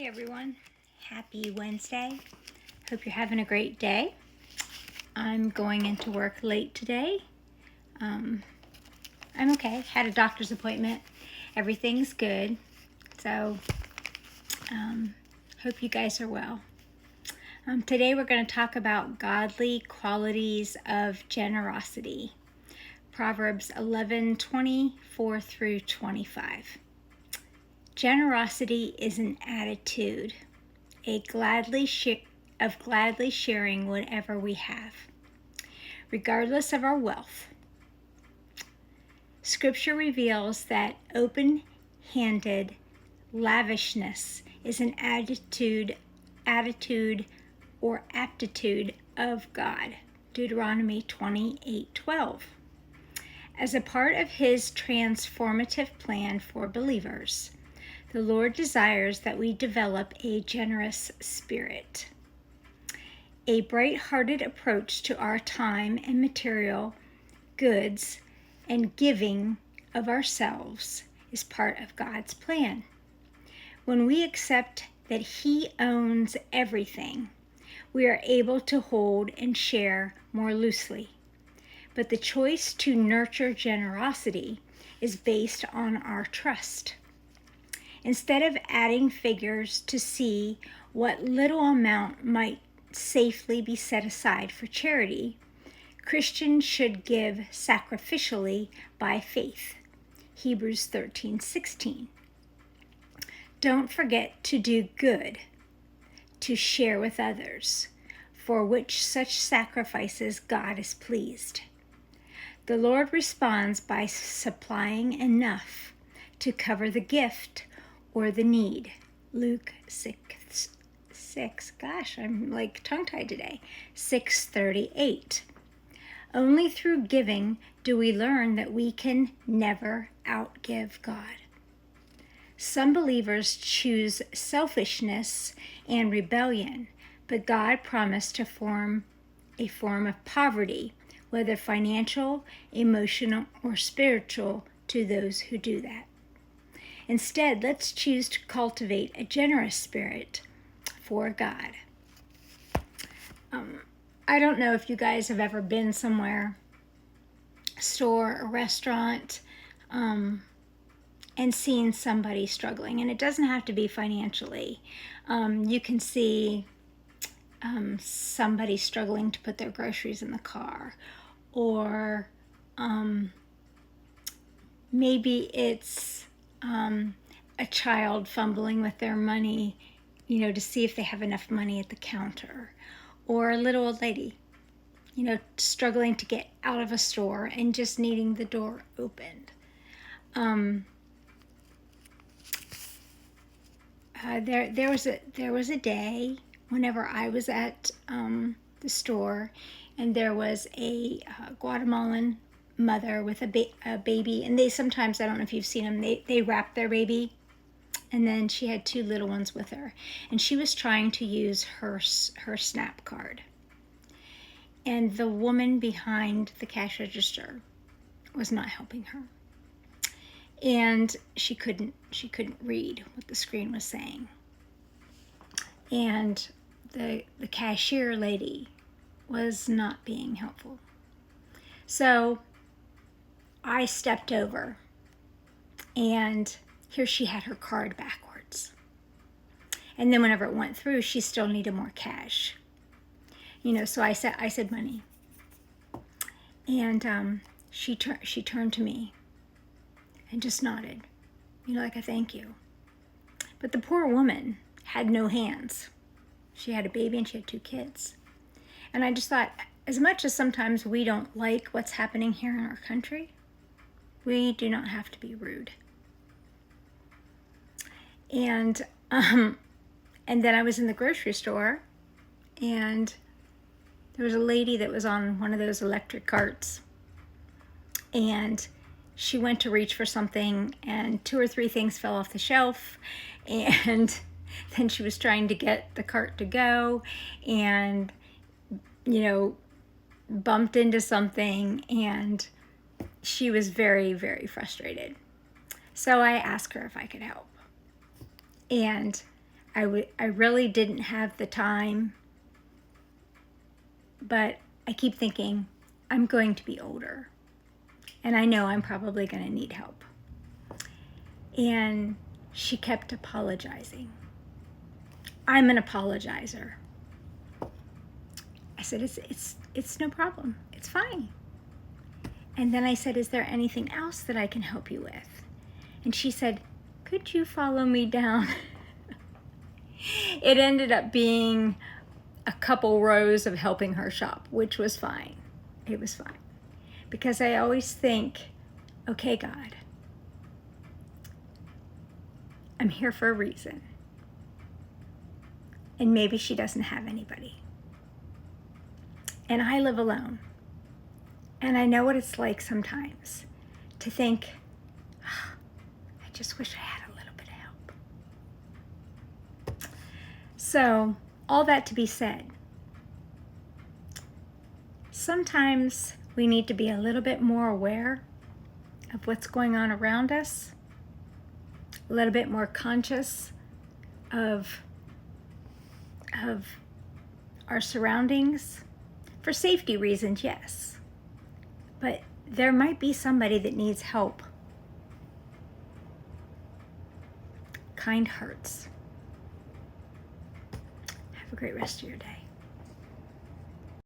everyone. Happy Wednesday. Hope you're having a great day. I'm going into work late today. I'm okay. Had a doctor's appointment. Everything's good. So, hope you guys are well. Today we're going to talk about godly qualities of generosity. Proverbs 11:24 through 25. Generosity is an attitude, of gladly sharing whatever we have, regardless of our wealth. Scripture reveals that open-handed lavishness is an attitude or aptitude of God. Deuteronomy 28:12. As a part of His transformative plan for believers, the Lord desires that we develop a generous spirit. A bright-hearted approach to our time and material goods and giving of ourselves is part of God's plan. When we accept that He owns everything, we are able to hold and share more loosely. But the choice to nurture generosity is based on our trust. Instead of adding figures to see what little amount might safely be set aside for charity, Christians should give sacrificially by faith. Hebrews 13:16. Don't forget to do good, to share with others, for which such sacrifices God is pleased. The Lord responds by supplying enough to cover the gift or the need. Luke 6, gosh, I'm like tongue-tied today, 6:38. Only through giving do we learn that we can never outgive God. Some believers choose selfishness and rebellion, but God promised to form a form of poverty, whether financial, emotional, or spiritual, to those who do that. Instead, let's choose to cultivate a generous spirit for God. I don't know if you guys have ever been somewhere, a store, a restaurant, and seen somebody struggling. And it doesn't have to be financially. You can see somebody struggling to put their groceries in the car, or maybe it's a child fumbling with their money, to see if they have enough money at the counter, or a little old lady, struggling to get out of a store and just needing the door opened. There was a day whenever I was at the store, and there was a Guatemalan mother with a baby, and they sometimes, I don't know if you've seen them, they wrap their baby, and then she had two little ones with her, and she was trying to use her SNAP card, and the woman behind the cash register was not helping her, and she couldn't read what the screen was saying, and the cashier lady was not being helpful. So I stepped over, and here she had her card backwards. And then whenever it went through, she still needed more cash. So I said money. And she turned to me and just nodded, like a thank you. But the poor woman had no hands. She had a baby and she had two kids. And I just thought, as much as sometimes we don't like what's happening here in our country, we do not have to be rude. And then I was in the grocery store, and there was a lady that was on one of those electric carts, and she went to reach for something, and 2 or 3 things fell off the shelf, and then she was trying to get the cart to go, and bumped into something, and she was very, very frustrated. So I asked her if I could help. And I really didn't have the time, but I keep thinking I'm going to be older, and I know I'm probably going to need help. And she kept apologizing. I'm an apologizer. I said, it's no problem. It's fine. And then I said, is there anything else that I can help you with? And she said, could you follow me down? It ended up being a couple rows of helping her shop, which was fine. It was fine. Because I always think, okay, God, I'm here for a reason. And maybe she doesn't have anybody. And I live alone. And I know what it's like sometimes to think, oh, I just wish I had a little bit of help. So, all that to be said, sometimes we need to be a little bit more aware of what's going on around us, a little bit more conscious of our surroundings. For safety reasons, yes. But there might be somebody that needs help. Kind hearts. Have a great rest of your day.